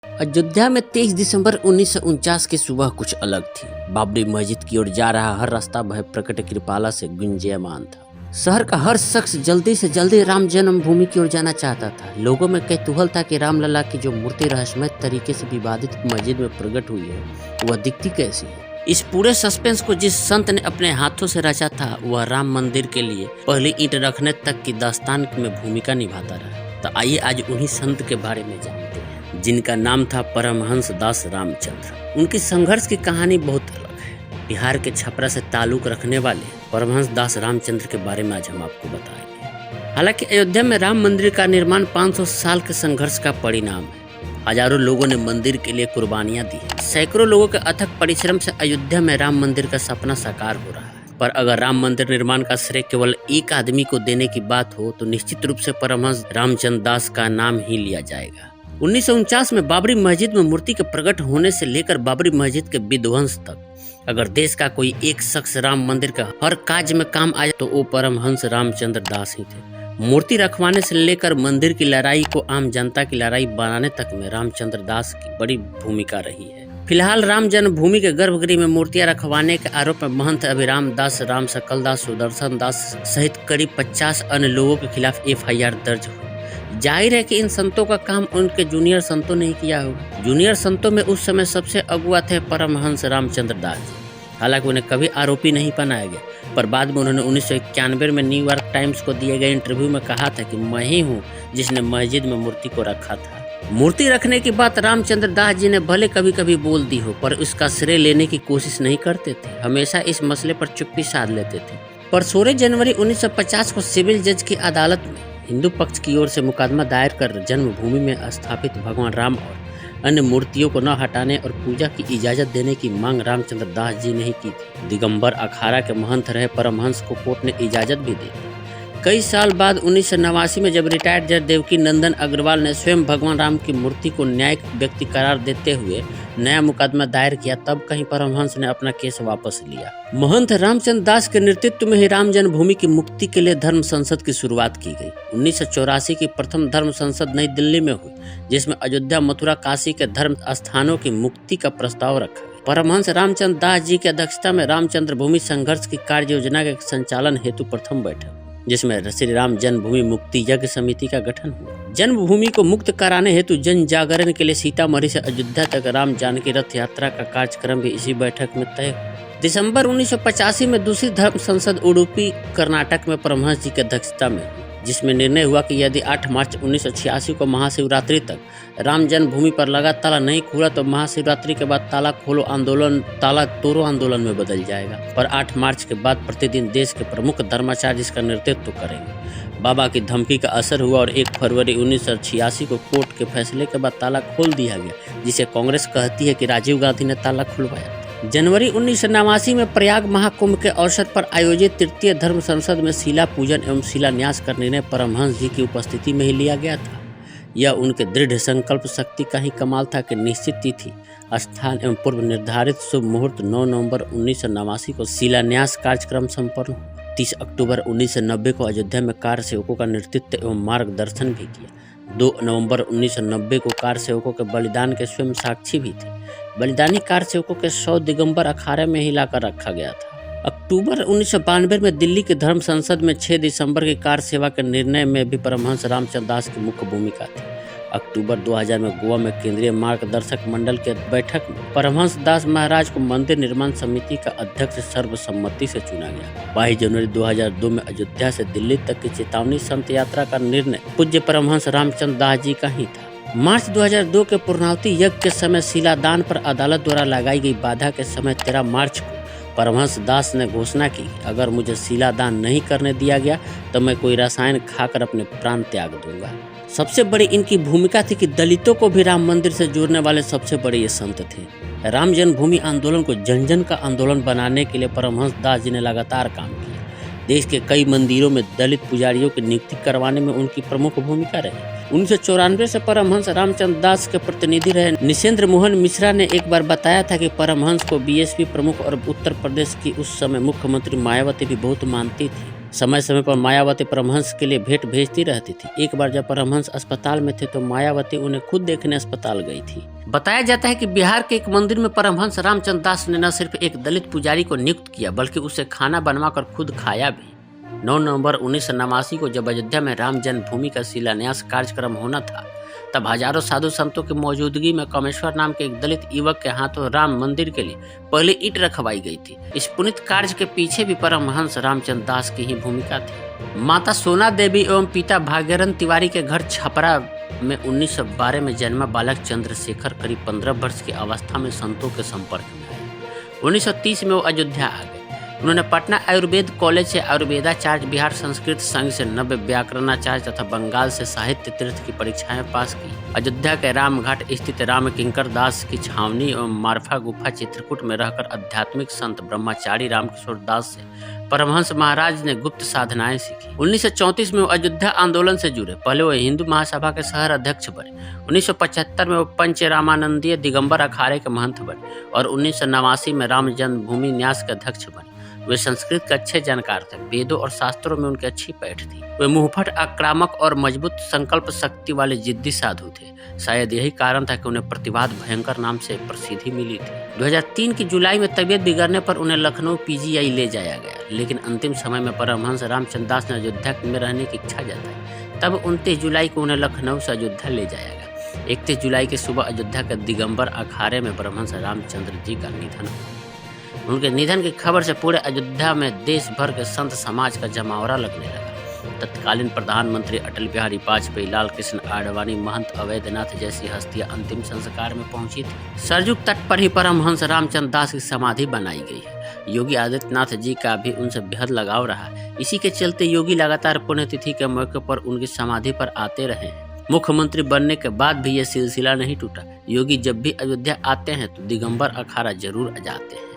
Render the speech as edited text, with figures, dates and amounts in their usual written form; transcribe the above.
अयोध्या में 23 दिसंबर 1949 की सुबह कुछ अलग थी। बाबरी मस्जिद की ओर जा रहा हर रास्ता भय प्रकट कृपाला से गुंजायमान था। शहर का हर शख्स जल्दी से जल्दी राम जन्मभूमि की ओर जाना चाहता था। लोगों में कौतूहल था कि रामलला की जो मूर्ति रहस्यमय तरीके से विवादित मस्जिद में प्रकट हुई है वह दिखती कैसी है। इस पूरे सस्पेंस को जिस संत ने अपने हाथों से रचा था वह राम मंदिर के लिए पहली ईंट रखने तक की दास्तान में भूमिका निभाता रहा। तो आइए आज उन्हीं संत के बारे में जानते हैं जिनका नाम था परमहंस दास रामचंद्र। उनकी संघर्ष की कहानी बहुत अलग है। बिहार के छपरा से ताल्लुक रखने वाले परमहंस दास रामचंद्र के बारे में आज हम आपको बताएंगे। हालांकि अयोध्या में राम मंदिर का निर्माण 500 साल के संघर्ष का परिणाम है। हजारों लोगों ने मंदिर के लिए कुर्बानियां दी। सैकड़ों लोगों के अथक परिश्रम से अयोध्या में राम मंदिर का सपना साकार हो रहा है। पर अगर राम मंदिर निर्माण का श्रेय केवल एक आदमी को देने की बात हो तो निश्चित रूप से परमहंस रामचंद्र दास का नाम ही लिया जाएगा। 1949 में बाबरी मस्जिद में मूर्ति के प्रकट होने से लेकर बाबरी मस्जिद के विध्वंस तक अगर देश का कोई एक शख्स राम मंदिर का हर कार्य में काम आया तो वो परमहंस रामचंद्र दास ही थे। मूर्ति रखवाने से लेकर मंदिर की लड़ाई को आम जनता की लड़ाई बनाने तक में रामचंद्र दास की बड़ी भूमिका रही है। फिलहाल राम जन्मभूमि के गर्भगृह में मूर्तियां रखवाने के आरोप में महंत अभिराम दास, राम सकल दास, सुदर्शन दास सहित करीब 50 अन्य लोगों के खिलाफ FIR दर्ज हुई। जाहिर है कि इन संतों का काम उनके जूनियर संतों ने ही किया होगा। जूनियर संतों में उस समय सबसे अगुआ थे परमहंस रामचंद्र दास जी। हालांकि उन्हें कभी आरोपी नहीं बनाया गया, पर बाद में उन्होंने 1991 में न्यूयॉर्क टाइम्स को दिए गए इंटरव्यू में कहा था कि मैं ही हूँ जिसने मस्जिद में मूर्ति को रखा था। मूर्ति रखने की बात रामचंद्र दास जी ने भले कभी कभी बोल दी हो, पर इसका श्रेय लेने की कोशिश नहीं करते थे। हमेशा इस मसले पर चुप्पी साध लेते थे। पर 16 जनवरी 1950 को सिविल जज की अदालत में हिंदू पक्ष की ओर से मुकदमा दायर कर जन्मभूमि में स्थापित भगवान राम और अन्य मूर्तियों को न हटाने और पूजा की इजाजत देने की मांग रामचंद्र दास जी ने ही की थी। दिगंबर अखाड़ा के महंत रहे परमहंस को कोर्ट ने इजाजत भी दी थी। कई साल बाद 1989 में जब रिटायर्ड जज देवकी नंदन अग्रवाल ने स्वयं भगवान राम की मूर्ति को न्यायिक व्यक्ति करार देते हुए नया मुकदमा दायर किया, तब कहीं परमहंस ने अपना केस वापस लिया। महंत रामचंद्र दास के नेतृत्व में ही राम जन्मभूमि की मुक्ति के लिए धर्म संसद की शुरुआत की गई। 1984 की प्रथम धर्म संसद नई दिल्ली में हुई, जिसमें अयोध्या, मथुरा, काशी के धर्म स्थानों की मुक्ति का प्रस्ताव रखा गया। परमहंस रामचंद्र दास जी की अध्यक्षता में रामचंद्र भूमि संघर्ष की कार्य योजना के संचालन हेतु प्रथम बैठक, जिसमें श्री राम जन्मभूमि मुक्ति यज्ञ समिति का गठन हुआ। जन्मभूमि को मुक्त कराने हेतु जन जागरण के लिए सीतामढ़ी से अयोध्या तक राम जानकी रथ यात्रा का कार्यक्रम भी इसी बैठक में तय हुआ। दिसंबर 1985 में दूसरी धर्म संसद उडुपी कर्नाटक में परमहंस जी की अध्यक्षता में, जिसमें निर्णय हुआ कि यदि 8 मार्च 1986 को महाशिवरात्रि तक राम जन्मभूमि पर लगा ताला नहीं खुला तो महाशिवरात्रि के बाद ताला खोलो आंदोलन ताला तोड़ो आंदोलन में बदल जाएगा। पर 8 मार्च के बाद प्रतिदिन देश के प्रमुख धर्माचार्य इसका नेतृत्व करेंगे। बाबा की धमकी का असर हुआ और 1 फरवरी 1986 को कोर्ट के फैसले के बाद ताला खोल दिया गया, जिसे कांग्रेस कहती है कि राजीव गांधी ने ताला खुलवाया। जनवरी 1989 में प्रयाग महाकुंभ के अवसर पर आयोजित तृतीय धर्म संसद में शिला पूजन एवं शिलान्यास का निर्णय परमहंस जी की उपस्थिति में ही लिया गया था। यह उनके दृढ़ संकल्प शक्ति का ही कमाल था कि निश्चित तिथि, स्थान एवं पूर्व निर्धारित शुभ मुहूर्त 9 नवंबर 1989 को शिलान्यास कार्यक्रम संपन्न हुआ। 30 अक्टूबर 1990 को अयोध्या में कार सेवकों का नेतृत्व एवं मार्गदर्शन भी किया। 2 नवंबर 1990 को कार सेवकों के बलिदान के स्वयं साक्षी भी थे। बलिदानी कार सेवकों के 100 दिगंबर अखाड़े में ही लाकर रखा गया था। अक्टूबर 1992 में दिल्ली के धर्म संसद में 6 दिसंबर की कार सेवा के निर्णय में भी परमहंस रामचंद्र दास की मुख्य भूमिका थी। अक्टूबर 2000 में गोवा में केंद्रीय मार्गदर्शक मंडल के बैठक में परमहंस दास महाराज को मंदिर निर्माण समिति का अध्यक्ष सर्वसम्मति से चुना गया। 22 जनवरी 2002 में अयोध्या से दिल्ली तक की चेतावनी संत यात्रा का निर्णय पूज्य परमहंस रामचंद्र दास जी का ही था। मार्च 2002 के पूर्णाहुति यज्ञ के समय शिलादान पर अदालत द्वारा लगाई गई बाधा के समय 13 मार्च को परमहंस दास ने घोषणा की, अगर मुझे शिलादान नहीं करने दिया गया तो मैं कोई रसायन खाकर अपने प्राण त्याग दूंगा। सबसे बड़ी इनकी भूमिका थी कि दलितों को भी राम मंदिर से जोड़ने वाले सबसे बड़े ये संत थे। राम जन्मभूमि आंदोलन को जन जन का आंदोलन बनाने के लिए परमहंस दास जी ने लगातार काम किया। देश के कई मंदिरों में दलित पुजारियों की नियुक्ति करवाने में उनकी प्रमुख भूमिका रही। 1994 से परमहंस रामचंद्र दास के प्रतिनिधि रहे निशेंद्र मोहन मिश्रा ने एक बार बताया था कि परमहंस को BSP प्रमुख और उत्तर प्रदेश की उस समय मुख्यमंत्री मायावती भी बहुत मानती थी। समय समय पर मायावती परमहंस के लिए भेंट भेजती रहती थी। एक बार जब परमहंस अस्पताल में थे तो मायावती उन्हें खुद देखने अस्पताल गई थी। बताया जाता है कि बिहार के एक मंदिर में परमहंस रामचंद्र दास ने न सिर्फ एक दलित पुजारी को नियुक्त किया बल्कि उसे खाना बनवाकर खुद खाया भी। 9 नवंबर 1989 को जब अयोध्या में राम जन्मभूमि का शिलान्यास कार्यक्रम होना था तब हजारों साधु संतों की मौजूदगी में कामेश्वर नाम के एक दलित युवक के हाथों राम मंदिर के लिए पहले ईंट रखवाई गई थी। इस पुनीत कार्य के पीछे भी परमहंस रामचंद्र दास की ही भूमिका थी। माता सोना देवी एवं पिता भाग्यरन तिवारी के घर छपरा में 1912 में जन्मा बालक चंद्रशेखर करीब 15 वर्ष की अवस्था में संतों के संपर्क में आए। 1930 में वो अयोध्या आ गए। उन्होंने पटना आयुर्वेद कॉलेज से आयुर्वेदाचार्य, बिहार संस्कृत संघ से नव्य व्याकरणाचार्य तथा बंगाल से साहित्य तीर्थ की परीक्षाएं पास की। अयोध्या के रामघाट स्थित राम किंकर दास की छावनी एवं मारफा गुफा चित्रकूट में रहकर आध्यात्मिक संत ब्रह्मचारी रामकिशोर दास से परमहंस महाराज ने गुप्त साधनाएं सीखी। 1934 में वो अयोध्या आंदोलन से जुड़े। पहले वो हिंदू महासभा के शहर अध्यक्ष बने। 1975 में वो पंच रामानंदीय दिगंबर अखाड़े के महंत बने और 1989 में राम जन्मभूमि न्यास के अध्यक्ष बने। वे संस्कृत के अच्छे जानकार थे। वेदों और शास्त्रों में उनकी अच्छी पैठ थी। वे मुंहफट, आक्रामक और मजबूत संकल्प शक्ति वाले जिद्दी साधु थे। शायद यही कारण था कि उन्हें प्रतिवाद भयंकर नाम से प्रसिद्धि मिली थी। 2003 की जुलाई में तबियत बिगड़ने पर उन्हें लखनऊ पीजीआई ले जाया गया, लेकिन अंतिम समय में परमहंस रामचंद्र दास ने अयोध्या में रहने की इच्छा जताई। तब 29 जुलाई को उन्हें लखनऊ से अयोध्या ले जाया गया। 31 जुलाई की सुबह अयोध्या के दिगंबर अखाड़े में परमहंस रामचंद्र जी का निधन हुआ। उनके निधन की खबर से पूरे अयोध्या में देश भर के संत समाज का जमावड़ा लगने लगा। तत्कालीन प्रधानमंत्री अटल बिहारी वाजपेयी, लाल कृष्ण आडवाणी, महंत अवैधनाथ जैसी हस्तियां अंतिम संस्कार में पहुंची थी। सरजू तट पर ही परमहंस रामचंद्र दास की समाधि बनाई गई है। योगी आदित्यनाथ जी का भी उनसे बेहद लगाव रहा है। इसी के चलते योगी लगातार पुण्यतिथि के मौके पर उनकी समाधि पर आते रहे हैं। मुख्यमंत्री बनने के बाद भी यह सिलसिला नहीं टूटा। योगी जब भी अयोध्या आते हैं तो दिगंबर अखाड़ा जरूर जाते हैं।